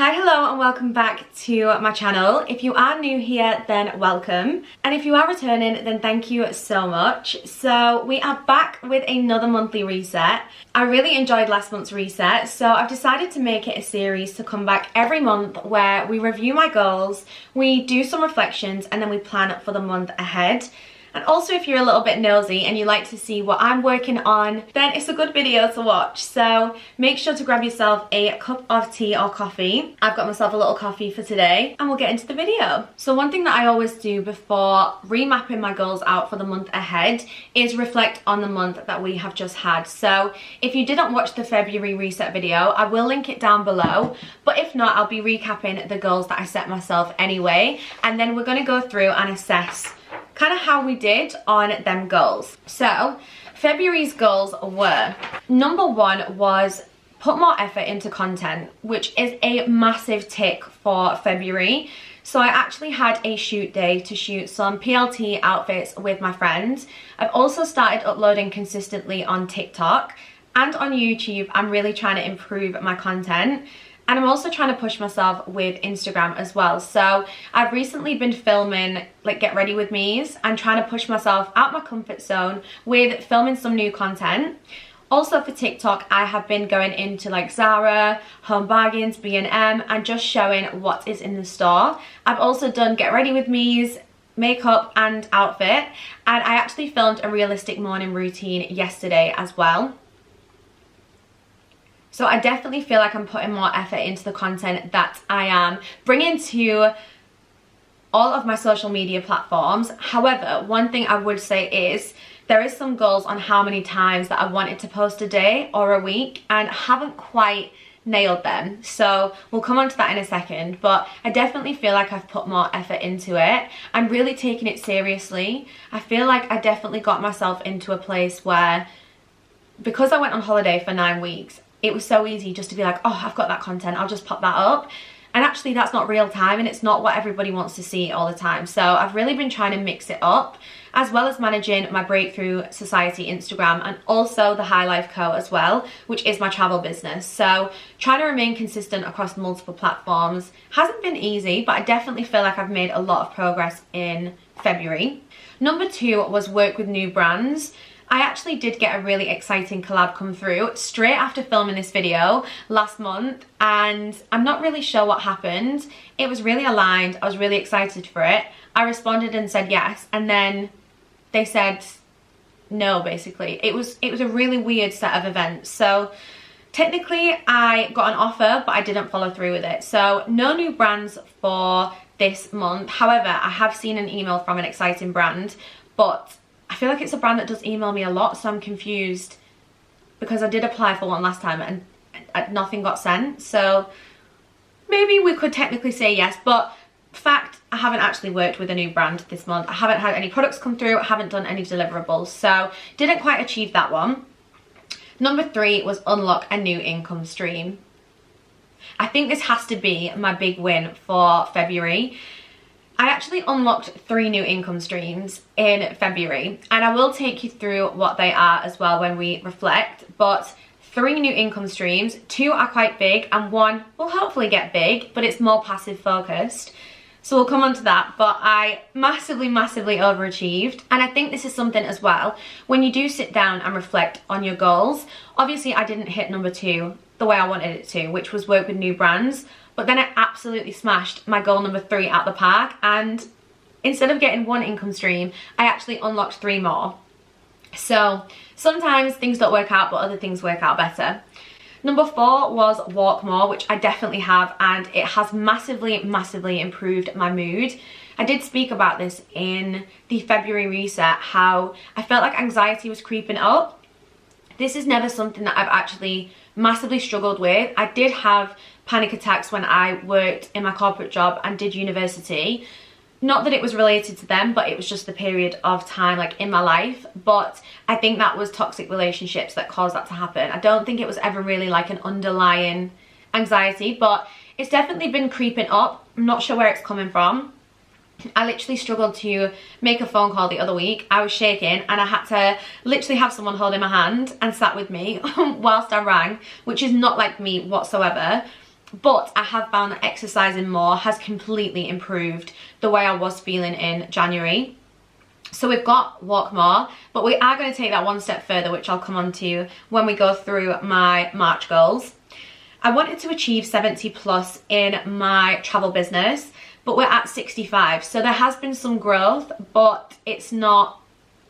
Hi, hello and welcome back to my channel. If you are new here, then welcome. And if you are returning, then thank you so much. So we are back with another monthly reset. I really enjoyed last month's reset, so I've decided to make it a series to come back every month where we review my goals, we do some reflections, and then we plan for the month ahead. And also, if you're a little bit nosy and you like to see what I'm working on, then it's a good video to watch. So make sure to grab yourself a cup of tea or coffee. I've got myself a little coffee for today and we'll get into the video. So one thing that I always do before remapping my goals out for the month ahead is reflect on the month that we have just had. So if you didn't watch the February reset video, I will link it down below. But if not, I'll be recapping the goals that I set myself anyway. And then we're going to go through and assess kind of how we did on them goals. So February's goals were, number one was put more effort into content, which is a massive tick for February. So I actually had a shoot day to shoot some PLT outfits with my friends. I've also started uploading consistently on TikTok and on YouTube. I'm really trying to improve my content. And I'm also trying to push myself with Instagram as well. So I've recently been filming like get ready with me's and trying to push myself out my comfort zone with filming some new content. Also for TikTok, I have been going into like Zara, Home Bargains, B&M and just showing what is in the store. I've also done get ready with me's, makeup and outfit. And I actually filmed a realistic morning routine yesterday as well. So I definitely feel like I'm putting more effort into the content that I am bringing to all of my social media platforms. However, one thing I would say is there is some goals on how many times that I wanted to post a day or a week and haven't quite nailed them. So we'll come on to that in a second, but I definitely feel like I've put more effort into it. I'm really taking it seriously. I feel like I definitely got myself into a place where, because I went on holiday for 9 weeks, it was so easy just to be like, oh, I've got that content, I'll just pop that up. And actually that's not real time and it's not what everybody wants to see all the time. So I've really been trying to mix it up, as well as managing my Breakthrough Society Instagram and also the High Life Co as well, which is my travel business. So trying to remain consistent across multiple platforms hasn't been easy, but I definitely feel like I've made a lot of progress in February. Number two was work with new brands. I actually did get a really exciting collab come through straight after filming this video last month, and I'm not really sure what happened. It was really aligned. I was really excited for it. I responded and said yes, and then they said no, basically. It was a really weird set of events. So technically I got an offer, but I didn't follow through with it. So no new brands for this month. However, I have seen an email from an exciting brand, but I feel like it's a brand that does email me a lot, so I'm confused because I did apply for one last time and nothing got sent. So maybe we could technically say yes, but fact, I haven't actually worked with a new brand this month. I haven't had any products come through, I haven't done any deliverables, so didn't quite achieve that one. Number three was unlock a new income stream. I think this has to be my big win for February. I actually unlocked 3 new income streams in February, and I will take you through what they are as well when we reflect, but 3 new income streams, 2 are quite big and 1 will hopefully get big, but it's more passive focused. So we'll come on to that, but I massively overachieved. And I think this is something as well, when you do sit down and reflect on your goals, obviously I didn't hit number 2 the way I wanted it to, which was work with new brands. But then I absolutely smashed my goal number 3 out the park, and instead of getting 1 income stream, I actually unlocked 3 more. So sometimes things don't work out, but other things work out better. Number 4 was walk more, which I definitely have, and it has massively improved my mood. I did speak about this in the February reset, how I felt like anxiety was creeping up. This is never something that I've actually massively struggled with. I did have panic attacks when I worked in my corporate job and did university. Not that it was related to them, but it was just the period of time like in my life. But I think that was toxic relationships that caused that to happen. I don't think it was ever really like an underlying anxiety, but it's definitely been creeping up. I'm not sure where it's coming from. I literally struggled to make a phone call the other week. I was shaking and I had to literally have someone holding my hand and sat with me whilst I rang, which is not like me whatsoever. But I have found that exercising more has completely improved the way I was feeling in January. So we've got walk more, but we are going to take that one step further, which I'll come on to when we go through my March goals. I wanted to achieve 70 plus in my travel business, but we're at 65. So there has been some growth, but it's not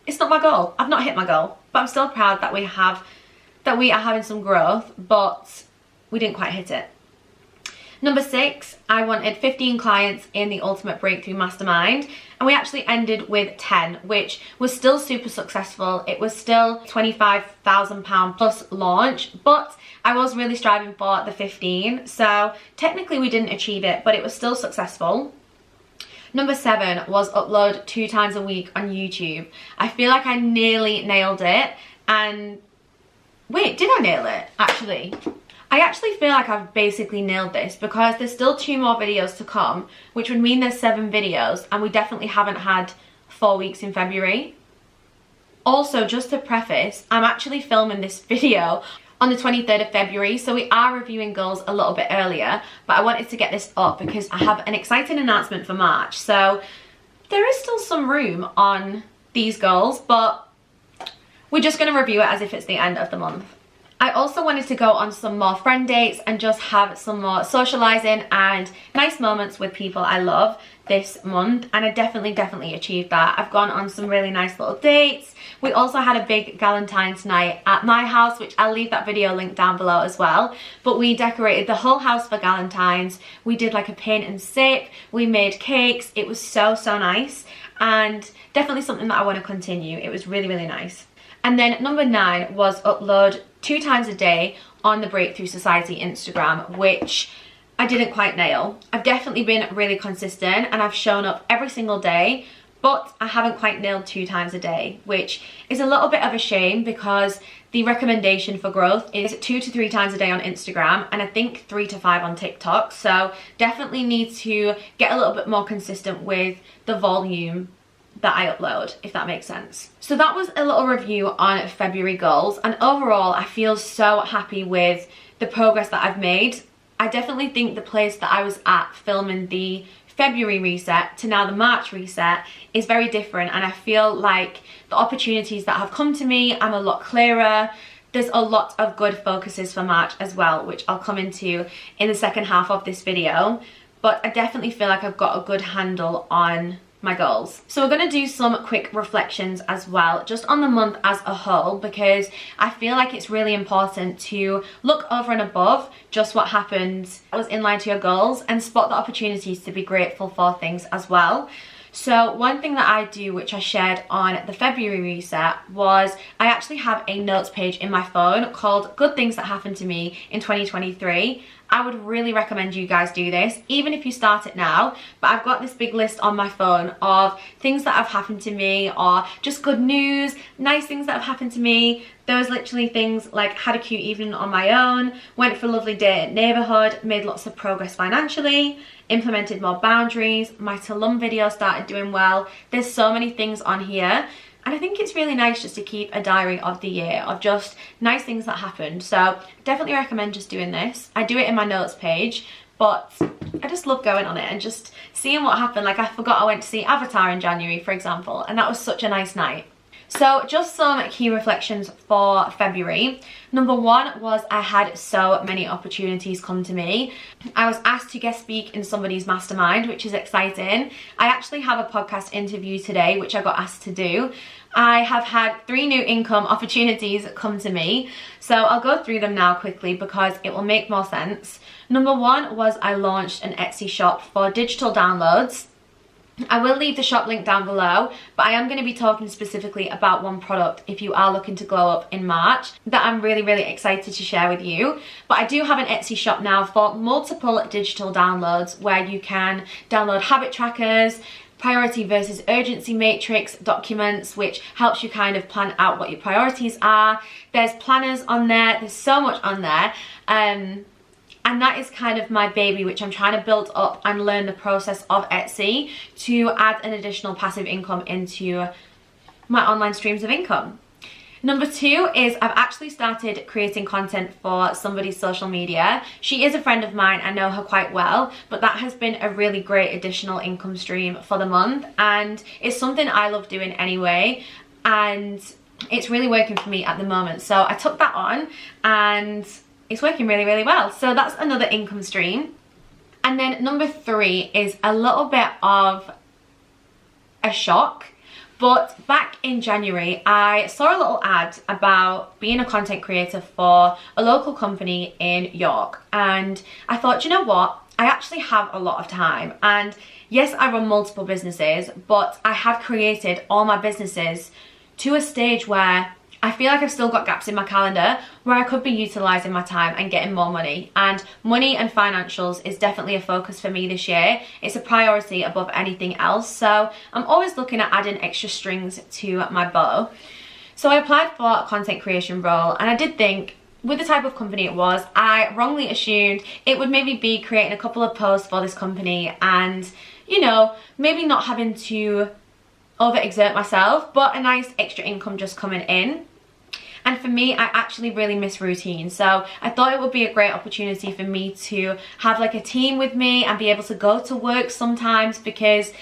my goal. I've not hit my goal, but I'm still proud that we are having some growth, but we didn't quite hit it. Number 6, I wanted 15 clients in the Ultimate Breakthrough Mastermind, and we actually ended with 10, which was still super successful. It was still £25,000 plus launch, but I was really striving for the 15, so technically we didn't achieve it, but it was still successful. Number 7 was upload 2 times a week on YouTube. I feel like I nearly nailed it, and wait, did I nail it? I actually feel like I've basically nailed this because there's still 2 more videos to come, which would mean there's 7 videos, and we definitely haven't had 4 weeks in February. Also, just to preface, I'm actually filming this video on the 23rd of February, so we are reviewing goals a little bit earlier, but I wanted to get this up because I have an exciting announcement for March. So there is still some room on these goals, but we're just going to review it as if it's the end of the month. I also wanted to go on some more friend dates and just have some more socializing and nice moments with people I love this month, and I definitely achieved that. I've gone on some really nice little dates. We also had a big Galentine's night at my house, which I'll leave that video linked down below as well, but we decorated the whole house for Galentine's. We did like a paint and sip, we made cakes. It was so nice, and definitely something that I want to continue. It was really nice. And then number 9 was upload 2 times a day on the Breakthrough Society Instagram, which I didn't quite nail. I've definitely been really consistent and I've shown up every single day, but I haven't quite nailed 2 times a day, which is a little bit of a shame because the recommendation for growth is 2 to 3 times a day on Instagram, and I think 3 to 5 on TikTok. So definitely need to get a little bit more consistent with the volume that I upload, if that makes sense. So that was a little review on February goals, and overall I feel so happy with the progress that I've made. I definitely think the place that I was at filming the February reset to now the March reset is very different, and I feel like the opportunities that have come to me, I'm a lot clearer. There's a lot of good focuses for March as well, which I'll come into in the second half of this video, but I definitely feel like I've got a good handle on my goals. So we're going to do some quick reflections as well, just on the month as a whole, because I feel like it's really important to look over and above just what happened that was in line to your goals and spot the opportunities to be grateful for things as well. So one thing that I do, which I shared on the February reset, was I actually have a notes page in my phone called Good Things That Happened to Me in 2023. I would really recommend you guys do this, even if you start it now. But I've got this big list on my phone of things that have happened to me, or just good news, nice things that have happened to me. There was literally things like had a cute evening on my own, went for a lovely day at neighbourhood, made lots of progress financially, implemented more boundaries, my Tulum video started doing well. There's so many things on here. And I think it's really nice just to keep a diary of the year of just nice things that happened. So definitely recommend just doing this. I do it in my notes page, but I just love going on it and just seeing what happened. Like I forgot I went to see Avatar in January, for example, and that was such a nice night. So just some key reflections for February. Number 1 was I had so many opportunities come to me. I was asked to guest speak in somebody's mastermind, which is exciting. I actually have a podcast interview today, which I got asked to do. I have had 3 new income opportunities come to me. So I'll go through them now quickly because it will make more sense. Number 1 was I launched an Etsy shop for digital downloads. I will leave the shop link down below, but I am going to be talking specifically about one product if you are looking to glow up in March that I'm really excited to share with you. But I do have an Etsy shop now for multiple digital downloads where you can download habit trackers, priority versus urgency matrix documents, which helps you kind of plan out what your priorities are. There's planners on there, there's so much on there. And that is kind of my baby, which I'm trying to build up and learn the process of Etsy to add an additional passive income into my online streams of income. Number 2 is I've actually started creating content for somebody's social media. She is a friend of mine, I know her quite well, but that has been a really great additional income stream for the month, and it's something I love doing anyway, and it's really working for me at the moment. So I took that on and it's working really, really well. So that's another income stream. And then number 3 is a little bit of a shock. But back in January, I saw a little ad about being a content creator for a local company in York. And I thought, you know what? I actually have a lot of time. And yes, I run multiple businesses, but I have created all my businesses to a stage where I feel like I've still got gaps in my calendar where I could be utilising my time and getting more money. And money and financials is definitely a focus for me this year. It's a priority above anything else. So I'm always looking at adding extra strings to my bow. So I applied for a content creation role, and I did think, with the type of company it was, I wrongly assumed it would maybe be creating a couple of posts for this company and, you know, maybe not having to overexert myself, but a nice extra income just coming in. And for me, I actually really miss routine. So I thought it would be a great opportunity for me to have like a team with me and be able to go to work sometimes, because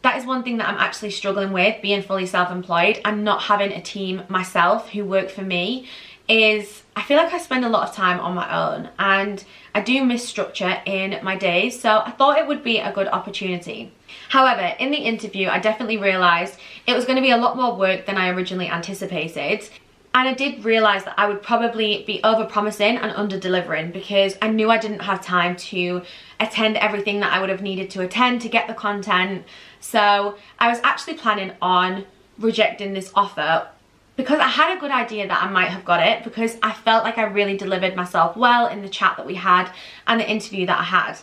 that is one thing that I'm actually struggling with, being fully self-employed and not having a team myself who work for me. Is I feel like I spend a lot of time on my own and I do miss structure in my days, so I thought it would be a good opportunity. However, in the interview, I definitely realised it was going to be a lot more work than I originally anticipated. And I did realise that I would probably be over-promising and under-delivering, because I knew I didn't have time to attend everything that I would have needed to attend to get the content. So I was actually planning on rejecting this offer, because I had a good idea that I might have got it, because I felt like I really delivered myself well in the chat that we had and the interview that I had.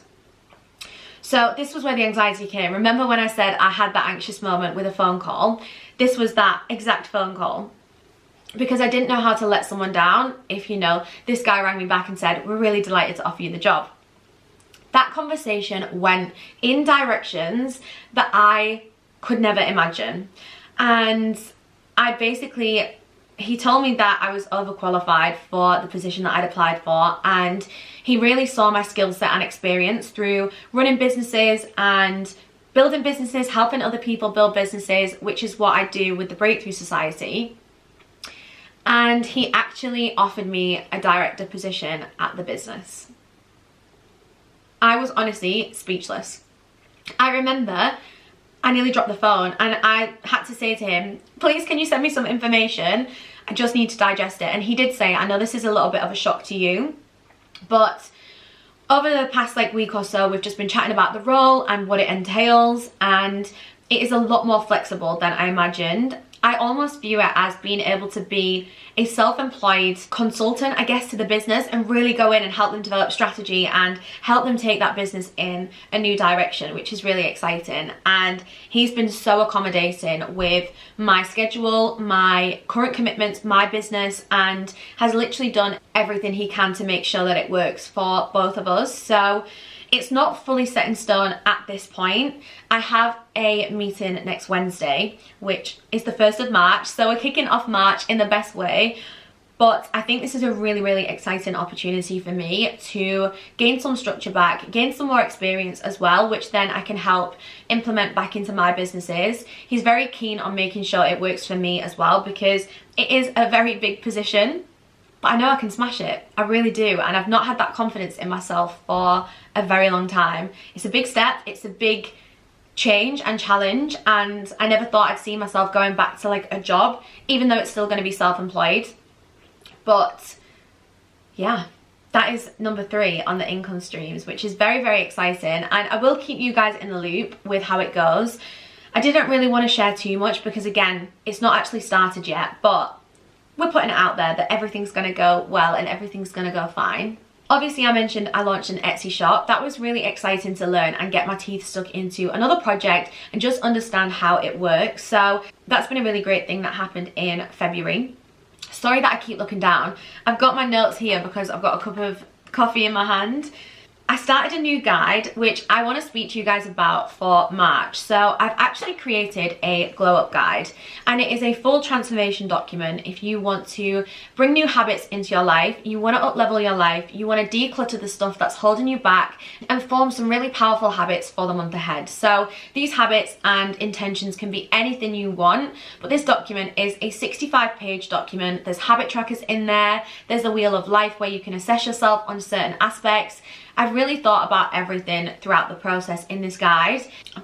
So this was where the anxiety came. Remember when I said I had that anxious moment with a phone call? This was that exact phone call. Because I didn't know how to let someone down. If you know, this guy rang me back and said, we're really delighted to offer you the job. That conversation went in directions that I could never imagine. And he told me that I was overqualified for the position that I'd applied for, and he really saw my skill set and experience through running businesses and building businesses, helping other people build businesses, which is what I do with the Breakthrough Society. And he actually offered me a director position at the business. I was honestly speechless. I remember I nearly dropped the phone and I had to say to him, please, can you send me some information? I just need to digest it. And he did say, I know this is a little bit of a shock to you, but over the past week or so, we've just been chatting about the role and what it entails, and it is a lot more flexible than I imagined. I almost view it as being able to be a self-employed consultant, I guess, to the business, and really go in and help them develop strategy and help them take that business in a new direction, which is really exciting. And he's been so accommodating with my schedule, my current commitments, my business, and has literally done everything he can to make sure that it works for both of us. So it's not fully set in stone at this point. I have a meeting next Wednesday, which is the 1st of March. So we're kicking off March in the best way. But I think this is a really, really exciting opportunity for me to gain some structure back, gain some more experience as well, which then I can help implement back into my businesses. He's very keen on making sure it works for me as well, because it is a very big position. But I know I can smash it. I really do. And I've not had that confidence in myself for a very long time. It's a big step. It's a big change and challenge. And I never thought I'd see myself going back to a job, even though it's still going to be self-employed. But yeah, that is number 3 on the income streams, which is very, very exciting. And I will keep you guys in the loop with how it goes. I didn't really want to share too much because, again, it's not actually started yet. But we're putting it out there that everything's going to go well and everything's going to go fine. Obviously, I mentioned I launched an Etsy shop. That was really exciting to learn and get my teeth stuck into another project and just understand how it works. So that's been a really great thing that happened in February. Sorry that I keep looking down. I've got my notes here because I've got a cup of coffee in my hand. I started a new guide which I want to speak to you guys about for March. So I've actually created a glow up guide, and it is a full transformation document. If you want to bring new habits into your life, you want to up level your life, you want to declutter the stuff that's holding you back and form some really powerful habits for the month ahead. So these habits and intentions can be anything you want, but this document is a 65-page document. There's habit trackers in there, there's a wheel of life where you can assess yourself on certain aspects. I've really thought about everything throughout the process in this guide,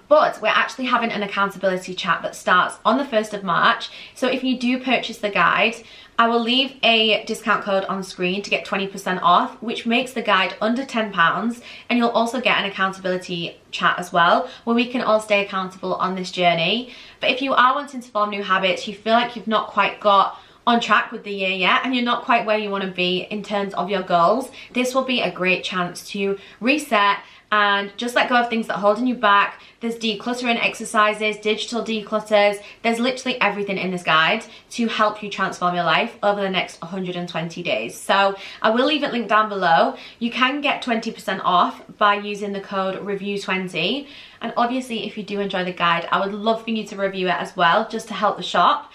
but we're actually having an accountability chat that starts on the 1st of March. So if you do purchase the guide, I will leave a discount code on screen to get 20% off, which makes the guide under £10, and you'll also get an accountability chat as well, where we can all stay accountable on this journey. But if you are wanting to form new habits, you feel like you've not quite got on track with the year yet, and you're not quite where you want to be in terms of your goals, this will be a great chance to reset and just let go of things that are holding you back. There's decluttering exercises, digital declutters, there's literally everything in this guide to help you transform your life over the next 120 days. So I will leave it linked down below. You can get 20% off by using the code REVIEW20, and obviously if you do enjoy the guide, I would love for you to review it as well, just to help the shop.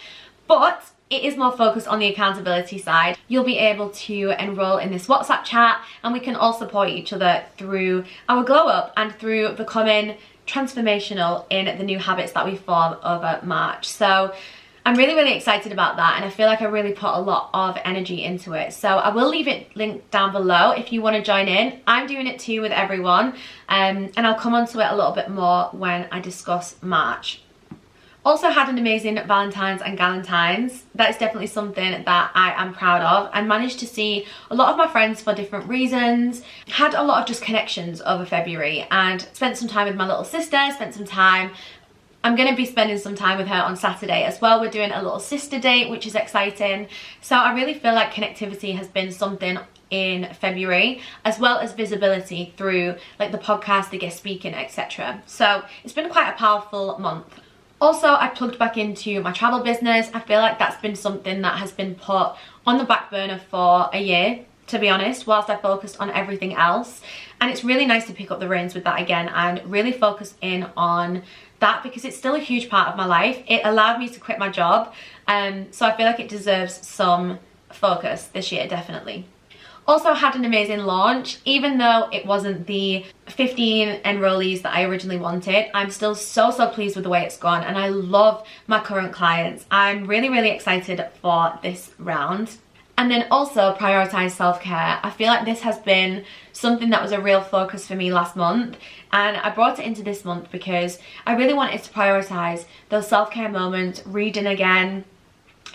But it is more focused on the accountability side. You'll be able to enroll in this WhatsApp chat, and we can all support each other through our glow up and through becoming transformational in the new habits that we form over March. So I'm really excited about that, and I feel like I really put a lot of energy into it. So I will leave it linked down below if you want to join in. I'm doing it too with everyone, and I'll come onto it a little bit more when I discuss March. Also had an amazing Valentine's and Galentine's. That is definitely something that I am proud of, and managed to see a lot of my friends for different reasons. Had a lot of just connections over February, and spent some time with my little sister, spent some time. I'm going to be spending some time with her on Saturday as well. We're doing a little sister date, which is exciting. So I really feel like connectivity has been something in February, as well as visibility through like the podcast, the guest speaking, etc. So it's been quite a powerful month. Also, I plugged back into my travel business. I feel like that's been something that has been put on the back burner for a year, to be honest, whilst I focused on everything else. And it's really nice to pick up the reins with that again and really focus in on that, because it's still a huge part of my life. It allowed me to quit my job, so I feel like it deserves some focus this year, definitely. Also had an amazing launch. Even though it wasn't the 15 enrollees that I originally wanted, I'm still so pleased with the way it's gone, and I love my current clients. I'm really excited for this round. And then also prioritize self-care. I feel like this has been something that was a real focus for me last month, and I brought it into this month because I really wanted to prioritize those self-care moments, reading again,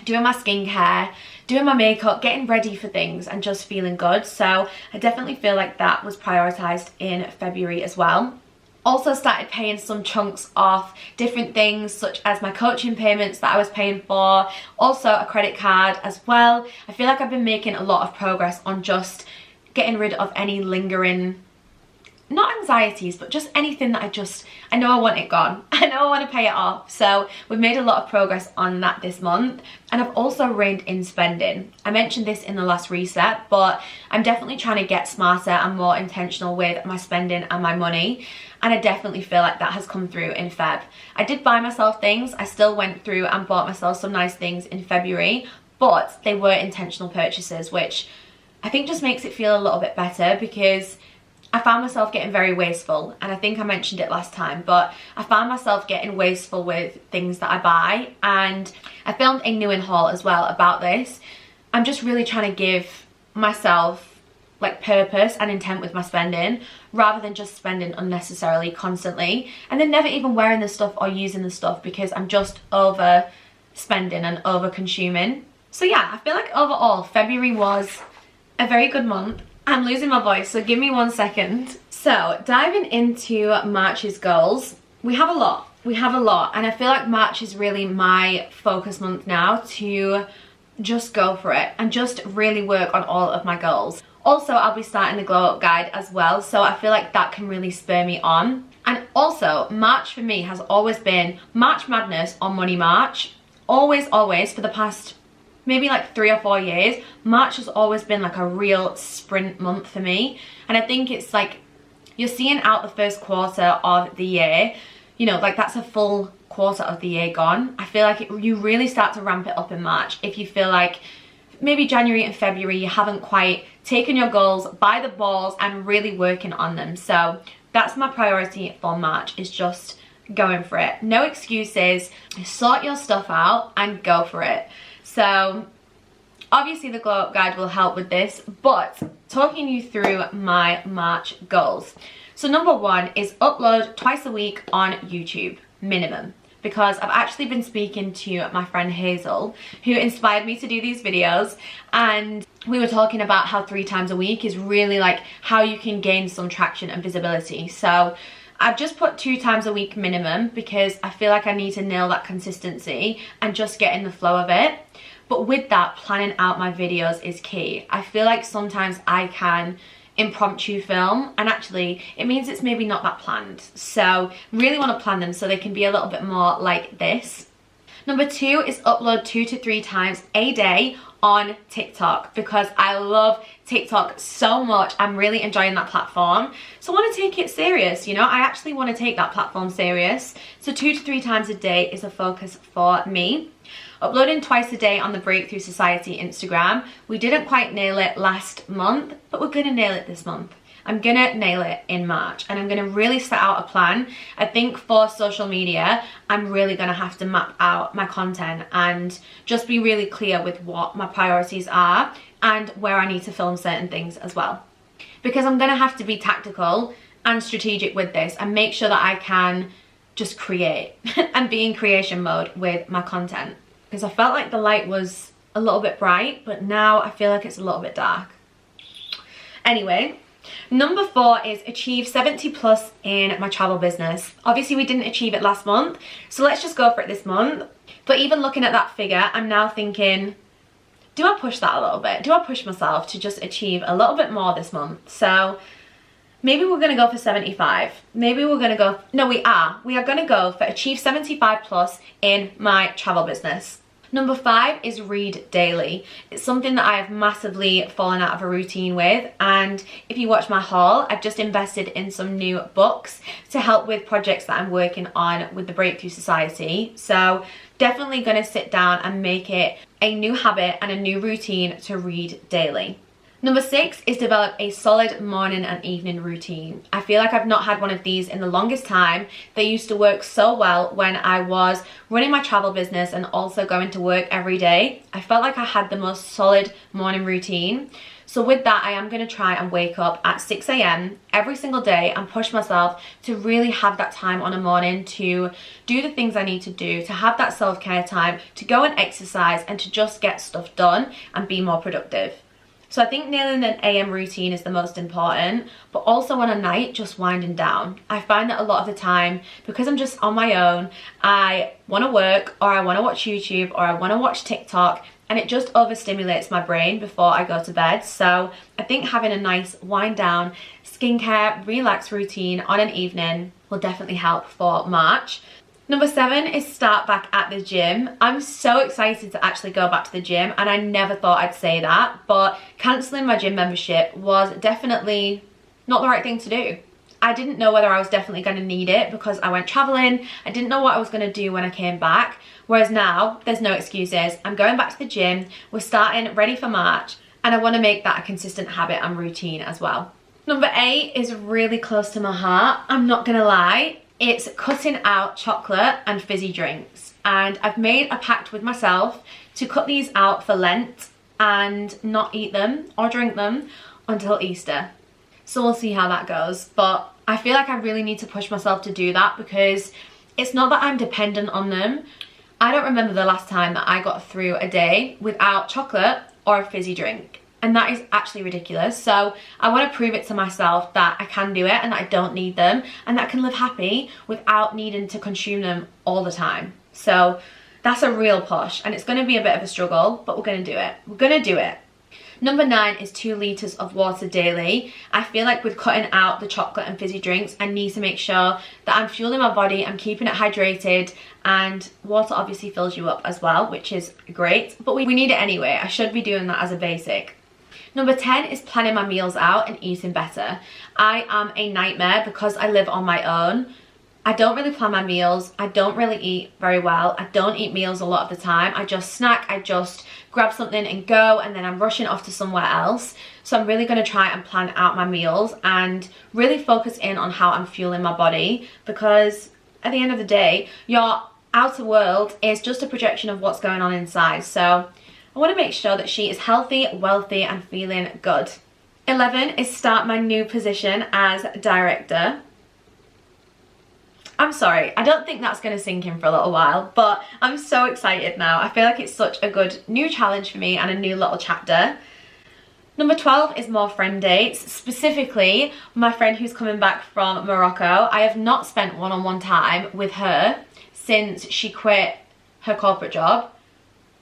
doing my skincare, doing my makeup, getting ready for things, and just feeling good. So I definitely feel like that was prioritized in February as well. Also started paying some chunks off different things, such as my coaching payments that I was paying for, also a credit card as well. I feel like I've been making a lot of progress on just getting rid of any lingering, not anxieties, but just anything that I know I want it gone. I know I want to pay it off. So we've made a lot of progress on that this month. And I've also reined in spending. I mentioned this in the last reset, but I'm definitely trying to get smarter and more intentional with my spending and my money. And I definitely feel like that has come through in Feb. I did buy myself things. I still went through and bought myself some nice things in February, but they were intentional purchases, which I think just makes it feel a little bit better, because I found myself getting very wasteful, and I think I mentioned it last time, but I found myself getting wasteful with things that I buy, and I filmed a new in haul as well about this. I'm just really trying to give myself like purpose and intent with my spending, rather than just spending unnecessarily constantly and then never even wearing the stuff or using the stuff because I'm just over spending and over consuming. So yeah, I feel like overall February was a very good month. I'm losing my voice, so give me 1 second. So diving into March's goals, we have a lot, and I feel like March is really my focus month now to just go for it and just really work on all of my goals. Also, I'll be starting the glow up guide as well, so I feel like that can really spur me on. And also, March for me has always been March Madness on Money March. Always for the past maybe like 3 or 4 years, March has always been like a real sprint month for me. And I think it's like you're seeing out the first quarter of the year, you know, like that's a full quarter of the year gone. I feel like you really start to ramp it up in March if you feel like maybe January and February you haven't quite taken your goals by the balls and really working on them. So that's my priority for March, is just going for it. No excuses, sort your stuff out and go for it. So obviously the glow up guide will help with this, but talking you through my March goals. So number one is upload twice a week on YouTube, minimum. Because I've actually been speaking to my friend Hazel, who inspired me to do these videos, and we were talking about how 3 times a week is really like how you can gain some traction and visibility. So I've just put 2 times a week minimum because I feel like I need to nail that consistency and just get in the flow of it. But with that, planning out my videos is key. I feel like sometimes I can impromptu film, and actually it means it's maybe not that planned. So really want to plan them so they can be a little bit more like this. Number 2 is upload 2 to 3 times a day on TikTok, because I love TikTok so much. I'm really enjoying that platform, so I want to take it serious, you know. I actually want to take that platform serious. So 2 to 3 times a day is a focus for me. Uploading twice a day on the Breakthrough Society Instagram. We didn't quite nail it last month, but we're gonna nail it this month. I'm gonna nail it in March, and I'm gonna really set out a plan. I think for social media, I'm really gonna have to map out my content and just be really clear with what my priorities are and where I need to film certain things as well. Because I'm gonna have to be tactical and strategic with this and make sure that I can just create and be in creation mode with my content. Because I felt like the light was a little bit bright, but now I feel like it's a little bit dark. Anyway, number 4 is achieve 70 plus in my travel business. Obviously we didn't achieve it last month, so let's just go for it this month. But even looking at that figure, I'm now thinking, do I push that a little bit? Do I push myself to just achieve a little bit more this month? So maybe we're gonna go for 75. Maybe we're gonna go, no, we are gonna go for achieve 75 plus in my travel business. Number 5 is read daily. It's something that I have massively fallen out of a routine with, and if you watch my haul, I've just invested in some new books to help with projects that I'm working on with the Breakthrough Society. So definitely gonna sit down and make it a new habit and a new routine to read daily. Number 6 is develop a solid morning and evening routine. I feel like I've not had one of these in the longest time. They used to work so well when I was running my travel business and also going to work every day. I felt like I had the most solid morning routine. So with that, I am going to try and wake up at 6 AM every single day and push myself to really have that time on a morning to do the things I need to do, to have that self-care time, to go and exercise, and to just get stuff done and be more productive. So I think nailing an AM routine is the most important, but also on a night, just winding down. I find that a lot of the time, because I'm just on my own, I want to work, or I want to watch YouTube, or I want to watch TikTok, and it just overstimulates my brain before I go to bed. So I think having a nice wind down, skincare, relax routine on an evening will definitely help for March. Number 7 is start back at the gym. I'm so excited to actually go back to the gym, and I never thought I'd say that, but cancelling my gym membership was definitely not the right thing to do. I didn't know whether I was definitely going to need it because I went traveling. I didn't know what I was going to do when I came back, whereas now there's no excuses. I'm going back to the gym, we're starting ready for March, and I want to make that a consistent habit and routine as well. Number 8 is really close to my heart, I'm not going to lie. It's cutting out chocolate and fizzy drinks, and I've made a pact with myself to cut these out for Lent and not eat them or drink them until Easter. So we'll see how that goes, but I feel like I really need to push myself to do that because it's not that I'm dependent on them. I don't remember the last time that I got through a day without chocolate or a fizzy drink. And that is actually ridiculous. So I want to prove it to myself that I can do it and that I don't need them and that I can live happy without needing to consume them all the time. So that's a real push, and it's going to be a bit of a struggle, but we're going to do it. We're going to do it. Number 9 is 2 litres of water daily. I feel like with cutting out the chocolate and fizzy drinks, I need to make sure that I'm fueling my body, I'm keeping it hydrated, and water obviously fills you up as well, which is great, but we need it anyway. I should be doing that as a basic. Number 10 is planning my meals out and eating better. I am a nightmare because I live on my own. I don't really plan my meals. I don't really eat very well. I don't eat meals a lot of the time. I just snack. I just grab something and go, and then I'm rushing off to somewhere else. So I'm really going to try and plan out my meals and really focus in on how I'm fueling my body, because at the end of the day, your outer world is just a projection of what's going on inside. So I want to make sure that she is healthy, wealthy, and feeling good. 11 is start my new position as director. I'm sorry, I don't think that's going to sink in for a little while, but I'm so excited now. I feel like it's such a good new challenge for me and a new little chapter. Number 12 is more friend dates, specifically my friend who's coming back from Morocco. I have not spent one-on-one time with her since she quit her corporate job,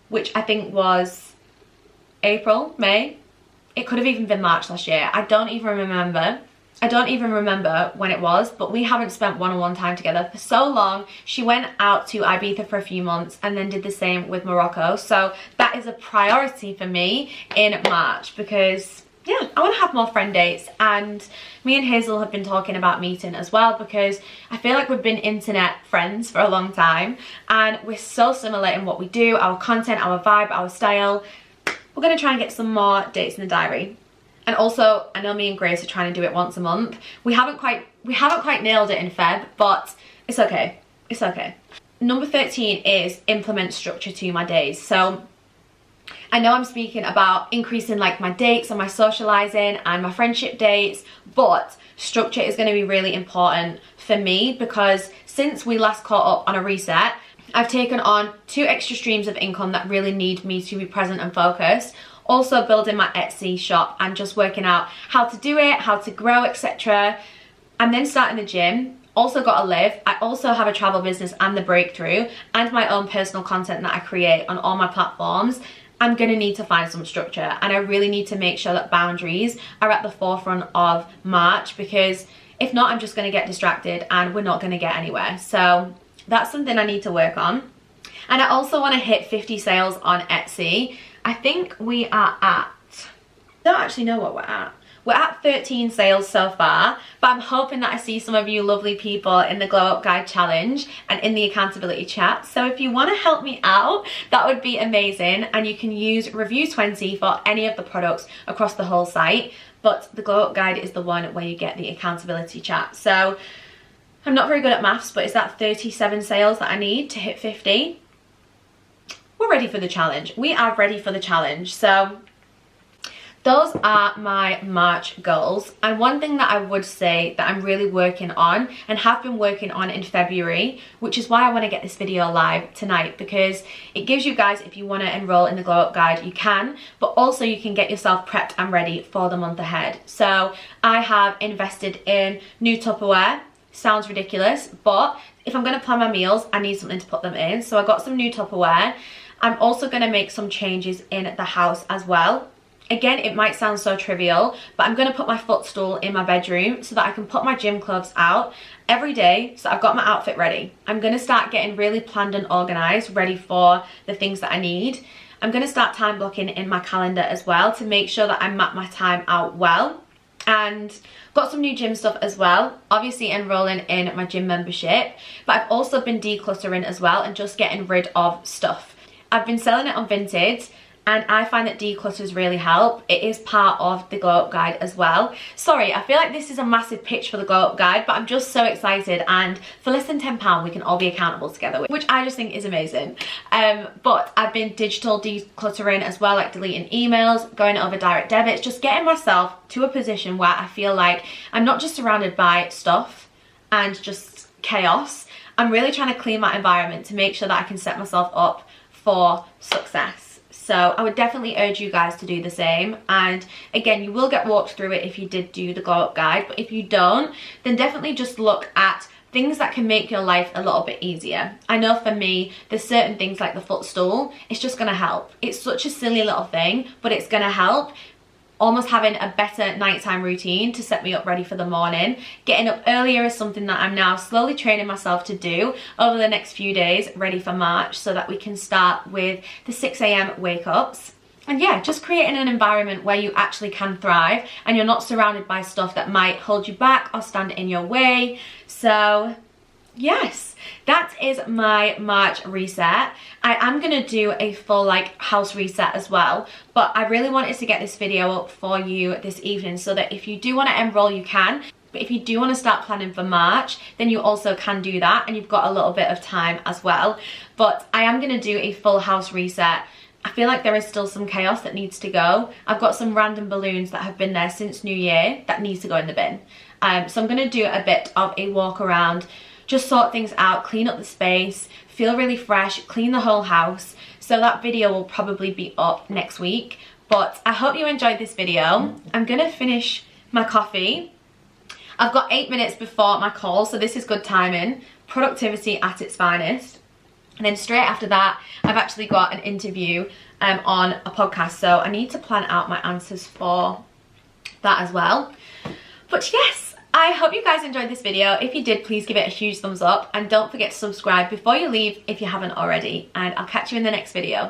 which I think was April, May. It could have even been March last year. I don't even remember when it was, but we haven't spent one-on-one time together for so long. She went out to Ibiza for a few months and then did the same with Morocco. So that is a priority for me in March, because yeah, I want to have more friend dates. And me and Hazel have been talking about meeting as well, because I feel like we've been internet friends for a long time and we're so similar in what we do, our content, our vibe, our style. We're going to try and get some more dates in the diary. And also, I know me and Grace are trying to do it once a month. We haven't quite nailed it in Feb, but it's okay. It's okay. Number 13 is implement structure to my days. So I know I'm speaking about increasing like my dates and my socializing and my friendship dates, but structure is going to be really important for me, because since we last caught up on a reset, I've taken on 2 extra streams of income that really need me to be present and focused. Also building my Etsy shop and just working out how to do it, how to grow, etc. And then starting the gym. Also got to live. I also have a travel business and the breakthrough and my own personal content that I create on all my platforms. I'm going to need to find some structure, and I really need to make sure that boundaries are at the forefront of March, because if not, I'm just going to get distracted and we're not going to get anywhere. So that's something I need to work on. And I also want to hit 50 sales on Etsy. I think we are at, I don't actually know what we're at. We're at 13 sales so far, but I'm hoping that I see some of you lovely people in the Glow Up Guide Challenge and in the accountability chat. So if you want to help me out, that would be amazing. And you can use review 20 for any of the products across the whole site. But the Glow Up Guide is the one where you get the accountability chat. So I'm not very good at maths, but is that 37 sales that I need to hit 50? We're ready for the challenge. We are ready for the challenge. So those are my March goals. And one thing that I would say that I'm really working on and have been working on in February, which is why I want to get this video live tonight, because it gives you guys, if you want to enroll in the Glow Up Guide, you can, but also you can get yourself prepped and ready for the month ahead. So I have invested in new Tupperware. Sounds ridiculous, but if I'm going to plan my meals, I need something to put them in. So I got some new Tupperware. I'm also going to make some changes in the house as well. Again, it might sound so trivial, but I'm going to put my footstool in my bedroom so that I can put my gym clothes out every day, so I've got my outfit ready. I'm going to start getting really planned and organised, ready for the things that I need. I'm going to start time blocking in my calendar as well to make sure that I map my time out well. And got some new gym stuff as well, obviously enrolling in my gym membership, but I've also been decluttering as well and just getting rid of stuff. I've been selling it on Vinted, and I find that declutters really help. It is part of the Glow Up Guide as well. Sorry, I feel like this is a massive pitch for the Glow Up Guide, but I'm just so excited, and for less than £10 we can all be accountable together, which I just think is amazing. But I've been digital decluttering as well, like deleting emails, going over direct debits, just getting myself to a position where I feel like I'm not just surrounded by stuff and just chaos. I'm really trying to clean my environment to make sure that I can set myself up for success. So I would definitely urge you guys to do the same. And again, you will get walked through it if you did do the Glow Up Guide, but if you don't, then definitely just look at things that can make your life a little bit easier. I know for me, there's certain things like the footstool, it's just gonna help. It's such a silly little thing, but it's gonna help. Almost having a better nighttime routine to set me up ready for the morning. Getting up earlier is something that I'm now slowly training myself to do over the next few days, ready for March, so that we can start with the 6 AM wake ups. And yeah, just creating an environment where you actually can thrive and you're not surrounded by stuff that might hold you back or stand in your way. So yes, that is my March reset. I am going to do a full like house reset as well, but I really wanted to get this video up for you this evening so that if you do want to enroll, you can. But if you do want to start planning for March, then you also can do that, and you've got a little bit of time as well. But I am going to do a full house reset. I feel like there is still some chaos that needs to go. I've got some random balloons that have been there since New Year that needs to go in the bin. So I'm going to do a bit of a walk around, just sort things out, clean up the space, feel really fresh, clean the whole house. So that video will probably be up next week. But I hope you enjoyed this video. I'm going to finish my coffee. I've got 8 minutes before my call, so this is good timing. Productivity at its finest. And then straight after that, I've actually got an interview on a podcast, so I need to plan out my answers for that as well. But yes, I hope you guys enjoyed this video. If you did, please give it a huge thumbs up, and don't forget to subscribe before you leave if you haven't already, and I'll catch you in the next video.